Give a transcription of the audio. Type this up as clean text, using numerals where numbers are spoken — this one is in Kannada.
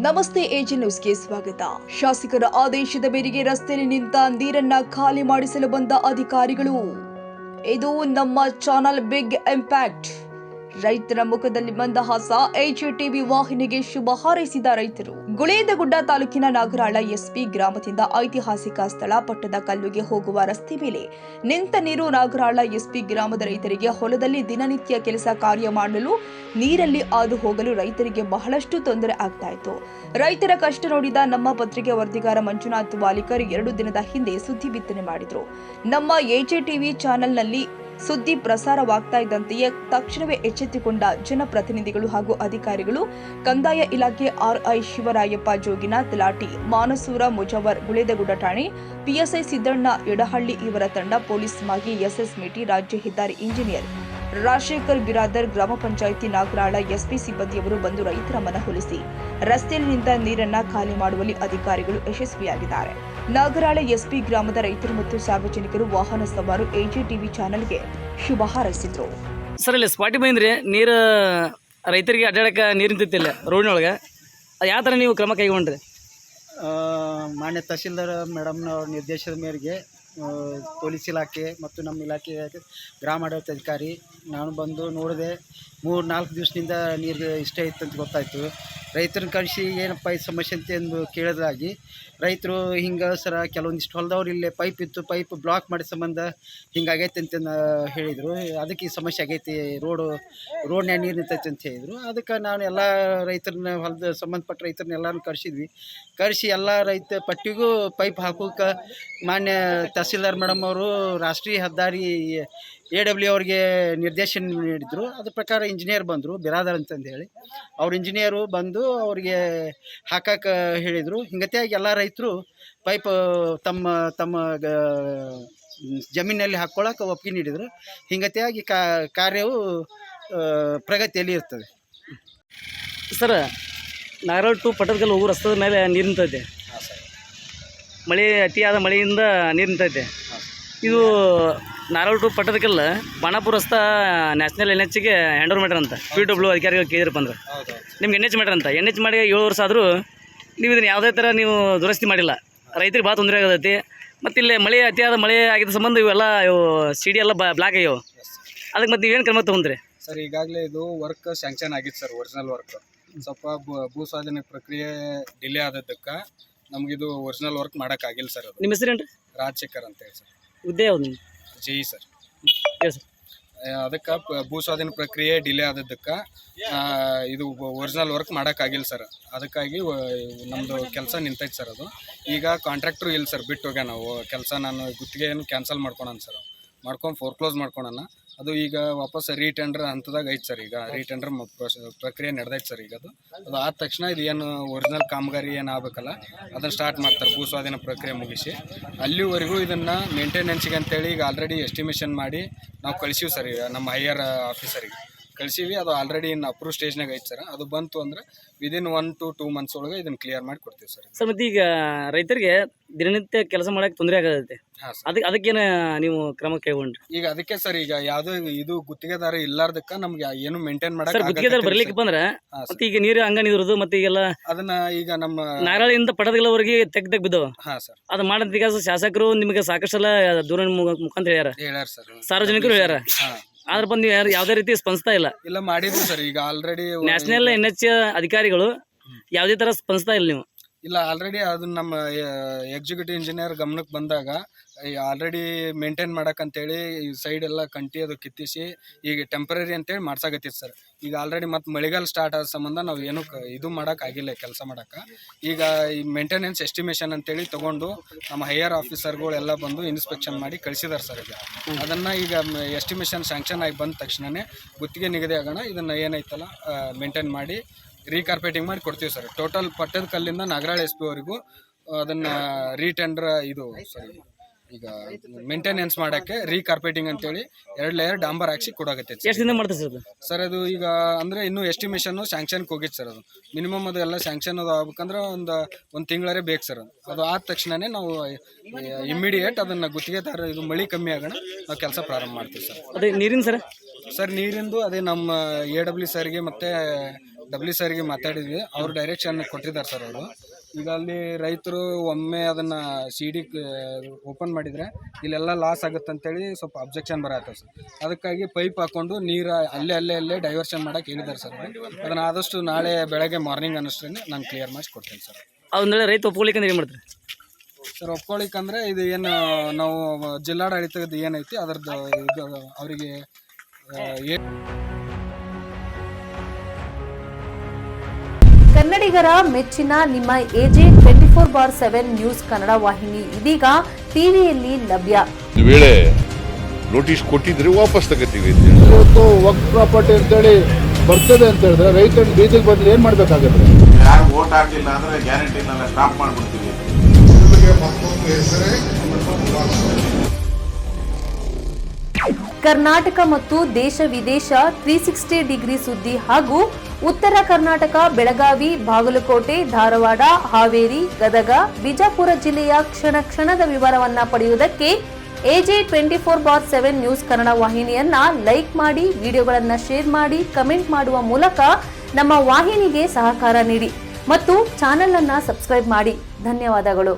ನಮಸ್ತೆ ಎಜಿ ನ್ಯೂಸ್ಗೆ ಸ್ವಾಗತ. ಶಾಸಕರ ಆದೇಶದ ಮೇರೆಗೆ ರಸ್ತೆಯಲ್ಲಿ ನಿಂತ ನೀರನ್ನ ಖಾಲಿ ಮಾಡಿಸಲು ಬಂದ ಅಧಿಕಾರಿಗಳು. ಇದು ನಮ್ಮ ಚಾನಲ್ ಬಿಗ್ ಇಂಪ್ಯಾಕ್ಟ್. ರೈತರ ಮುಖದಲ್ಲಿ ಮಂದಹಾಸ. ಎಜಿಟಿವಿ ವಾಹಿನಿಗೆ ಶುಭ ಹಾರೈಸಿದ ರೈತರು. ಗುಳೇದಗುಡ್ಡ ತಾಲೂಕಿನ ನಾಗರಾಳ ಎಸ್ಪಿ ಗ್ರಾಮದಿಂದ ಐತಿಹಾಸಿಕ ಸ್ಥಳ ಪಟ್ಟದಕಲ್ಲುಗೆ ಹೋಗುವ ರಸ್ತೆ ಮೇಲೆ ನಿಂತ ನೀರು. ನಾಗರಾಳ ಎಸ್ಪಿ ಗ್ರಾಮದ ರೈತರಿಗೆ ಹೊಲದಲ್ಲಿ ದಿನನಿತ್ಯ ಕೆಲಸ ಕಾರ್ಯ ಮಾಡಲು ನೀರಲ್ಲಿ ಹಾದು ಹೋಗಲು ರೈತರಿಗೆ ಬಹಳಷ್ಟು ತೊಂದರೆ ಆಗ್ತಾ ಇತ್ತು. ರೈತರ ಕಷ್ಟ ನೋಡಿದ ನಮ್ಮ ಪತ್ರಿಕೆ ವರದಿಗಾರ ಮಂಜುನಾಥ್ ವಾಲಿಕರ್ 2 ದಿನದ ಹಿಂದೆ ಸುದ್ದಿ ಬಿತ್ತನೆ ಮಾಡಿದ್ರು. ನಮ್ಮ ಎಜಿಟಿವಿ ಚಾನೆಲ್ನಲ್ಲಿ ಸುದ್ದಿ ಪ್ರಸಾರವಾಗ್ತಾ ಇದ್ದಂತೆಯೇ ತಕ್ಷಣವೇ ಎಚ್ಚೆತ್ತುಕೊಂಡ ಜನಪ್ರತಿನಿಧಿಗಳು ಹಾಗೂ ಅಧಿಕಾರಿಗಳು ಕಂದಾಯ ಇಲಾಖೆ ಆರ್ಐ ಶಿವರಾಯಪ್ಪ ಜೋಗಿನ ತಲಾಟಿ ಮಾನಸೂರ ಮುಜವರ್ ಗುಳೇದಗುಡ್ಡ ಠಾಣೆ ಪಿಎಸ್ಐ ಸಿದ್ದಣ್ಣ ಎಡಹಳ್ಳಿ ಇವರ ತಂಡ ಪೊಲೀಸ್ ಮಾಗಿ ಎಸ್ಎಸ್ ಮೇಟಿ ರಾಜ್ಯ ಹೆದ್ದಾರಿ ಇಂಜಿನಿಯರ್ ರಾಜಶೇಖರ್ ಬಿರಾದರ್ ಗ್ರಾಮ ಪಂಚಾಯಿತಿ ನಾಗರಾಳ ಎಸ್ಪಿ ಸಿಬ್ಬಂದಿಯವರು ಬಂದು ರೈತರ ಮನವೊಲಿಸಿ ರಸ್ತೆಯಲ್ಲಿ ನಿಂತ ನೀರನ್ನ ಖಾಲಿ ಮಾಡುವಲ್ಲಿ ಅಧಿಕಾರಿಗಳು ಯಶಸ್ವಿಯಾಗಿದ್ದಾರೆ. ನಾಗರಾಳ ಎಸ್ಪಿ ಗ್ರಾಮದ ರೈತರು ಮತ್ತು ಸಾರ್ವಜನಿಕರು ವಾಹನ ಸವಾರು ಎಜಿಟಿವಿ ಚಾನೆಲ್ಗೆ ಶುಭ ಹಾರೈಸಿದ್ರು. ಸರ್ ಇಲ್ಲಿ ಸ್ಪಾಟಿ ಬಂದ್ರಿ ನೀರು ರೈತರಿಗೆ ಅಡ್ಡಾಡಕ್ಕೆ ನೀರು ನಿಂತಿಲ್ಲ ರೋಡ್ನೊಳಗೆ, ಯಾವ ಥರ ನೀವು ಕ್ರಮ ಕೈಗೊಂಡ್ರಿ? ಮಾನ್ಯ ತಹಸೀಲ್ದಾರ್ ಮೇಡಮ್ನವ್ರ ನಿರ್ದೇಶನದ ಮೇರೆಗೆ ಪೊಲೀಸ್ ಇಲಾಖೆ ಮತ್ತು ನಮ್ಮ ಇಲಾಖೆಯ ಗ್ರಾಮಾಡಳಿತ ಅಧಿಕಾರಿ ನಾನು ಬಂದು ನೋಡಿದೆ. 3-4 ದಿವಸದಿಂದ ನೀರಿಗೆ ಇಷ್ಟ ಇತ್ತು ಅಂತ ಗೊತ್ತಾಯಿತು. ರೈತರನ್ನ ಕಳಿಸಿ ಏನಪ್ಪ ಈ ಸಮಸ್ಯೆ ಅಂತ ಎಂದು ಕೇಳಿದಾಗಿ ರೈತರು ಹಿಂಗೆ ಸರ ಕೆಲವೊಂದಿಷ್ಟು ಹೊಲದವ್ರು ಇಲ್ಲೇ ಪೈಪ್ ಇತ್ತು, ಪೈಪ್ ಬ್ಲಾಕ್ ಮಾಡಿ ಸಂಬಂಧ ಹಿಂಗಾಗೈತೆ ಅಂತ ಹೇಳಿದರು. ಅದಕ್ಕೆ ಈ ಸಮಸ್ಯೆ ಆಗೈತಿ, ರೋಡ್ನ್ಯಾಗ ನೀರು ನಿಂತೈತೆ ಅಂತ ಹೇಳಿದರು. ಅದಕ್ಕೆ ನಾನು ಎಲ್ಲ ರೈತರನ್ನ ಹೊಲದ ಸಂಬಂಧಪಟ್ಟ ರೈತರನ್ನ ಎಲ್ಲರೂ ಕರೆಸಿ ಎಲ್ಲ ರೈತ ಪಟ್ಟಿಗೂ ಪೈಪ್ ಹಾಕೋಕೆ ಮಾನ್ಯ ತಹಸೀಲ್ದಾರ್ ಮೇಡಮ್ ಅವರು ರಾಷ್ಟ್ರೀಯ ಹೆದ್ದಾರಿ AW ಅವ್ರಿಗೆ ನಿರ್ದೇಶನ ನೀಡಿದರು. ಅದ್ರ ಪ್ರಕಾರ ಇಂಜಿನಿಯರ್ ಬಂದರು, ಬಿರಾದರ್ ಅಂತಂದು ಹೇಳಿ. ಅವ್ರ ಇಂಜಿನಿಯರು ಬಂದು ಅವ್ರಿಗೆ ಹಾಕಕ್ಕೆ ಹೇಳಿದರು. ಹಿಂಗತಿಯಾಗಿ ಎಲ್ಲ ರೈತರು ಪೈಪ್ ತಮ್ಮ ತಮ್ಮ ಜಮೀನಲ್ಲಿ ಹಾಕ್ಕೊಳ್ಳೋಕೆ ಒಪ್ಪಿಗೆ ನೀಡಿದರು. ಹಿಂಗತಿಯಾಗಿ ಕಾರ್ಯವು ಪ್ರಗತಿಯಲ್ಲಿ ಇರ್ತದೆ. ಸರ್, ನಾಗರಾಳ ಟು ಪಟ್ಟದಕಲ್ಲು ಹೋಗೋ ರಸ್ತೆದ ಮೇಲೆ ನೀರು ನಿಂತೈತೆ. ಮಳೆ ಅತಿಯಾದ ಮಳೆಯಿಂದ ನೀರು ನಿಂತೈತೆ. ಇದು ನಾಗರಾಳ ಟು ಪಟ್ಟದಕಲ್ಲು ಬಾಣಾಪುರ ರಸ್ತೆ ನ್ಯಾಷನಲ್ NHಗೆ ಹ್ಯಾಂಡ್ ಓವರ್ ಮಾಡ್ಯಾರ ಅಂತ PW ಅಧಿಕಾರಿಗಳು ಕೇಳಿದ್ರಪ್ಪ ಅಂದ್ರೆ ನಿಮ್ಗೆ NH ಮಾಡ್ಯಾರ ಅಂತ. NH ಮಾಡಿ 7 ವರ್ಷ ಆದರೂ ನೀವು ಇದನ್ನು ಯಾವುದೇ ಥರ ನೀವು ದುರಸ್ತಿ ಮಾಡಿಲ್ಲ. ರೈತರಿಗೆ ಭಾಳ ತೊಂದರೆ ಆಗತೈತಿ. ಮತ್ತು ಇಲ್ಲಿ ಅತಿಯಾದ ಮಳೆ ಆಗಿದ್ದ ಸಂಬಂಧ ಇವೆಲ್ಲ CD ಎಲ್ಲ ಬ್ಲಾಕ್ ಆಗ್ಯಾವ. ಅದಕ್ಕೆ ಮತ್ತೆ ನೀವೇನು ಕ್ರಮ ತೊಗೊಂಡ್ರಿ? ಸರ್, ಈಗಾಗಲೇ ಇದು ವರ್ಕ್ ಸ್ಯಾಂಕ್ಷನ್ ಆಗಿತ್ತು ಸರ್. ಒರಿಜಿನಲ್ ವರ್ಕ್ ಸ್ವಲ್ಪ ಭೂ ಸ್ವಾಧೀನ ಪ್ರಕ್ರಿಯೆ ಡಿಲೇ ಆದದ್ದಕ್ಕೆ ನಮಗಿದು ಒರಿಜಿನಲ್ ವರ್ಕ್ ಮಾಡೋಕ್ಕಾಗಿಲ್ಲ ಸರ್. ಅದು ನಿಮ್ಮ ಹೆಸರೇನು ರೀ? ರಾಜಶೇಖರ್ ಅಂತ ಹೇಳಿ ಸರ್. ಹುದ್ದೆ ಯಾವ್ದು ನಿಮ್ಮ? JE sir. ಎಸ್. ಅದಕ್ಕೆ ಭೂ ಸ್ವಾಧೀನ ಪ್ರಕ್ರಿಯೆ ಡಿಲೇ ಆದದ್ದಕ್ಕೆ ಇದು ಒರಿಜಿನಲ್ ವರ್ಕ್ ಮಾಡೋಕ್ಕಾಗಿಲ್ಲ ಸರ್. ಅದಕ್ಕಾಗಿ ನಮ್ಮದು ಕೆಲಸ ನಿಂತೈತೆ ಸರ್. ಅದು ಈಗ ಕಾಂಟ್ರಾಕ್ಟ್ರು ಇಲ್ಲ ಸರ್, ಬಿಟ್ಟು ಹೋಗ್ಯ. ನಾವು ಕೆಲಸ ನಾನು ಗುತ್ತಿಗೆಯನ್ನು ಕ್ಯಾನ್ಸಲ್ ಮಾಡ್ಕೊಳೋಣ ಸರ್, ಫೋರ್ಕ್ಲೋಸ್ ಮಾಡ್ಕೊಳೋಣ. ಅದು ಈಗ ವಾಪಸ್ ರೀಟೆಂಡರ್ ಹಂತದಾಗ ಐತೆ ಸರ್. ಈಗ ರೀಟೆಂಡರ್ ಪ್ರಕ್ರಿಯೆ ನಡೆದೈತೆ ಸರ್. ಈಗ ಅದು ಆದ ತಕ್ಷಣ ಇದು ಏನು ಒರಿಜಿನಲ್ ಕಾಮಗಾರಿ ಏನು ಆಗಬೇಕಲ್ಲ ಅದನ್ನು ಸ್ಟಾರ್ಟ್ ಮಾಡ್ತಾರೆ. ಭೂ ಸ್ವಾಧೀನ ಪ್ರಕ್ರಿಯೆ ಮುಗಿಸಿ ಅಲ್ಲಿವರೆಗೂ ಇದನ್ನು ಮೇಂಟೆನೆನ್ಸಿಗೆ ಅಂತೇಳಿ ಈಗ ಆಲ್ರೆಡಿ ಎಸ್ಟಿಮೇಷನ್ ಮಾಡಿ ನಾವು ಕಳಿಸೀವಿ ಸರ್. ಈಗ ನಮ್ಮ ಹೈಯರ್ ಆಫೀಸರಿಗೆ ಕಳಿಸೀವಿ. ಅದು ಆಲ್ರೆಡಿ ಇನ್ನು ಅಪ್ರೂವ್ ಸ್ಟೇಜ್ನಾಗ ಐತೆ ಸರ್. ಅದು ಬಂತು ಅಂದರೆ ವಿದಿನ್ 1 to 2 months ಒಳಗೆ ಇದನ್ನು ಕ್ಲಿಯರ್ ಮಾಡಿ ಕೊಡ್ತೀವಿ ಸರ್. ಸರ್, ಮತ್ತು ಈಗ ರೈತರಿಗೆ ದಿನನಿತ್ಯ ಕೆಲಸ ಮಾಡೋಕ್ಕೆ ತೊಂದರೆ ಆಗತ್ತೆ. ಹಾಂ ಸರ್. ಅದಕ್ಕೇನು ನೀವು ಕ್ರಮ ಕೈಗೊಂಡ್ರಿ? ಈಗ ಅದಕ್ಕೆ ಸರ್, ಈಗ ಯಾವುದೋ ಇದು ಗುತ್ತಿಗೆದಾರ ಇಲ್ಲಾರ್ದಕ್ಕೆ ನಮ್ಗೆ ಏನು ಮೇಂಟೈನ್ ಮಾಡಕ್ಕೆ ಗುತ್ತಿಗೆದಾರ ಬರ್ಲಿಕ್ಕೆ ಬಂದ್ರೆ ಮತ್ತೆ ಈಗ ನೀರು ಹಂಗ ನಿಂದಿರೋದು ಮತ್ತೆ ಈಗೆಲ್ಲ ಅದನ್ನ ಈಗ ನಮ್ಮ ನಾಗರಾಳಿಂದ ಪಟ್ಟದಕಲ್ಲವರೆಗೆ ತೆಗ್ ಬಿದ್ದವ. ಹಾಂ ಸರ್. ಅದು ಮಾಡಂತ ಈಗ ಶಾಸಕರು ನಿಮಗೆ ಸಾಕಷ್ಟೆಲ್ಲ ದೂರ ಮುಖಾಂತರ ಹೇಳ್ಯಾರ ಸರ್, ಸಾರ್ವಜನಿಕರು ಹೇಳ್ಯಾರ. ಆದ್ರ ಬಂದು ಯಾವುದೇ ರೀತಿ ಸ್ಪಂದಿಸ್ತಾ ಇಲ್ಲ ಮಾಡಿದ್ರು ಸರ್. ಈಗ ಆಲ್ರೆಡಿ ನ್ಯಾಷನಲ್ NH ಅಧಿಕಾರಿಗಳು ಯಾವುದೇ ತರ ಸ್ಪಂದಿಸ್ತಾ ಇಲ್ಲ. ನೀವು ಇಲ್ಲ, ಆಲ್ರೆಡಿ ಅದನ್ನ ನಮ್ಮ ಎಕ್ಸಿಕ್ಯೂಟಿವ್ ಇಂಜಿನಿಯರ್ ಗಮನಕ್ಕೆ ಬಂದಾಗ ಆಲ್ರೆಡಿ ಮೇಂಟೈನ್ ಮಾಡಕ್ಕಂತೇಳಿ ಈ ಸೈಡ್ ಎಲ್ಲ ಕಂಟಿ ಅದು ಕಿತ್ತಿಸಿ ಈಗ ಟೆಂಪ್ರರಿ ಅಂತೇಳಿ ಮಾಡ್ಸಾಕತ್ತಿತ್ತು ಸರ್. ಈಗ ಆಲ್ರೆಡಿ ಮತ್ತು ಮಳೆಗಾಲ ಸ್ಟಾರ್ಟ್ ಆದ ಸಂಬಂಧ ನಾವು ಏನು ಇದು ಮಾಡೋಕ್ಕಾಗಿಲ್ಲ, ಕೆಲಸ ಮಾಡೋಕ್ಕೆ. ಈಗ ಈ ಮೇಂಟೆನೆನ್ಸ್ ಎಸ್ಟಿಮೇಷನ್ ಅಂತೇಳಿ ತೊಗೊಂಡು ನಮ್ಮ ಹೈಯರ್ ಆಫೀಸರ್ಗಳೆಲ್ಲ ಬಂದು ಇನ್ಸ್ಪೆಕ್ಷನ್ ಮಾಡಿ ಕಳಿಸಿದಾರೆ ಸರ್. ಈಗ ಅದನ್ನು ಈಗ ಎಸ್ಟಿಮೇಷನ್ ಸ್ಯಾಂಕ್ಷನ್ ಆಗಿ ಬಂದ ತಕ್ಷಣವೇ ಗುತ್ತಿಗೆ ನಿಗದಿ ಆಗೋಣ ಇದನ್ನು ಏನೈತಲ್ಲ ಮೇಂಟೈನ್ ಮಾಡಿ ರೀಕಾರ್ಪೇಟಿಂಗ್ ಮಾಡಿ ಕೊಡ್ತೀವಿ ಸರ್. ಟೋಟಲ್ ಪಟ್ಟದಕಲ್ಲಿಂದ ನಾಗರಾಳ SP ವರೆಗೂ ಅದನ್ನು ರೀಟೆಂಡರ್ ಇದು ಸರಿ ಈಗ ಮೇಂಟೆನೆನ್ಸ್ ಮಾಡೋಕ್ಕೆ ರೀಕಾರ್ಪೇಟಿಂಗ್ ಅಂತೇಳಿ 2 ಲೇಯರ್ ಡಾಂಬರ್ ಹಾಕ್ಸಿ ಕೊಡಾಗತ್ತೆ. ಎಷ್ಟು ದಿನ ಮಾಡ್ತಾರೆ ಸರ್? ಅದು ಈಗ ಅಂದರೆ ಇನ್ನೂ ಎಸ್ಟಿಮೇಷನ್ನು ಸ್ಯಾಂಕ್ಷನ್ಗೆ ಹೋಗಿತ್ತು ಸರ್. ಅದು ಮಿನಿಮಮ್ ಅದು ಎಲ್ಲ ಸ್ಯಾಂಕ್ಷನ್ ಅದು ಆಗ್ಬೇಕಂದ್ರೆ ಒಂದು ತಿಂಗಳೇ ಬೇಕು ಸರ್. ಅದು ಆದ ತಕ್ಷಣವೇ ನಾವು ಇಮ್ಮಿಡಿಯೇಟ್ ಅದನ್ನು ಗುತ್ತಿಗೆದಾರ ಇದು ಮಳೆ ಕಮ್ಮಿ ಆಗೋಣ ನಾವು ಕೆಲಸ ಪ್ರಾರಂಭ ಮಾಡ್ತೀವಿ ಸರ್. ಅದೇ ನೀರಿನ ಸರ್ ನೀರಿಂದು ಅದೇ ನಮ್ಮ AW ಸರ್ಗೆ ಮತ್ತು ಡಬ್ಲ್ಯೂ ಸರ್ಗೆ ಮಾತಾಡಿದ್ವಿ, ಅವ್ರು ಡೈರೆಕ್ಷನ್ ಕೊಟ್ಟಿದ್ದಾರೆ ಸರ್ ಅವರು. ಈಗ ಅಲ್ಲಿ ರೈತರು ಒಮ್ಮೆ ಅದನ್ನು CD ಓಪನ್ ಮಾಡಿದರೆ ಇಲ್ಲೆಲ್ಲ ಲಾಸ್ ಆಗುತ್ತೆ ಅಂತೇಳಿ ಸ್ವಲ್ಪ ಅಬ್ಜೆಕ್ಷನ್ ಬರತ್ತೆ ಸರ್. ಅದಕ್ಕಾಗಿ ಪೈಪ್ ಹಾಕ್ಕೊಂಡು ನೀರು ಅಲ್ಲೇ ಡೈವರ್ಷನ್ ಮಾಡೋಕೆ ಹೇಳಿದ್ದಾರೆ ಸರ್. ಅದನ್ನು ಆದಷ್ಟು ನಾಳೆ ಬೆಳಗ್ಗೆ ಮಾರ್ನಿಂಗ್ ಅನ್ನೋಷ್ಟೇ ನಾನು ಕ್ಲಿಯರ್ ಮಾಡಿ ಕೊಡ್ತೀನಿ ಸರ್. ಅದನ್ನೆಲ್ಲ ರೈತ ಒಪ್ಕೊಳ್ಳಿಕ್ಕೆ ಏನು ಮಾಡ್ತಾರೆ ಸರ್? ಒಪ್ಕೊಳ್ಳಿಕ್ಕಂದ್ರೆ ಇದು ಏನು ನಾವು ಜಿಲ್ಲಾಡಳಿತದ ಏನೈತಿ ಅದರದ್ದು ಇದು ಅವರಿಗೆ ಕನ್ನಡಿಗರ ಮೆಚ್ಚಿನ ನಿಮ್ಮ AJ 24/7 ನ್ಯೂಸ್ ಕನ್ನಡ ವಾಹಿನಿ ಇದೀಗ ಟಿವಿಯಲ್ಲಿ ಲಭ್ಯ. ಒಂದು ವೇಳೆ ನೋಟಿಸ್ ಕೊಟ್ಟಿದ್ರೆ ವಾಪಸ್ ತಗೋತೀವಿ. ಇವತ್ತು ವಕ್ಫ್ ಪ್ರಾಪರ್ಟಿ ಅಂತೇಳಿ ಬರ್ತದೆ ಅಂತ ಹೇಳಿದ್ರೆ ರೈತರ ಬೀದಿಗೆ ಬದಲು ಏನ್ ಮಾಡ್ಬೇಕಾಗತ್ತೆ? ಯಾರು ವೋಟ್ ಹಾಕಿಲ್ಲ ಅಂದ್ರೆ ಗ್ಯಾರಂಟಿನೆಲ್ಲ ಸ್ಟಾಪ್ ಮಾಡ್ಬಿಡ್ತೀವಿ. ಕರ್ನಾಟಕ ಮತ್ತು ದೇಶ ವಿದೇಶ 360 ಡಿಗ್ರಿ ಸುದ್ದಿ ಹಾಗೂ ಉತ್ತರ ಕರ್ನಾಟಕ, ಬೆಳಗಾವಿ, ಬಾಗಲಕೋಟೆ, ಧಾರವಾಡ, ಹಾವೇರಿ, ಗದಗ, ಬಿಜಾಪುರ ಜಿಲ್ಲೆಯ ಕ್ಷಣದ ವಿವರವನ್ನ ಪಡೆಯುವುದಕ್ಕೆ AJ 24/7 ನ್ಯೂಸ್ ಕನ್ನಡ ವಾಹಿನಿಯನ್ನ ಲೈಕ್ ಮಾಡಿ, ವಿಡಿಯೋಗಳನ್ನ ಶೇರ್ ಮಾಡಿ, ಕಮೆಂಟ್ ಮಾಡುವ ಮೂಲಕ ನಮ್ಮ ವಾಹಿನಿಗೆ ಸಹಕಾರ ನೀಡಿ ಮತ್ತು ಚಾನೆಲ್ ಅನ್ನ ಸಬ್ಸ್ಕ್ರೈಬ್ ಮಾಡಿ. ಧನ್ಯವಾದಗಳು.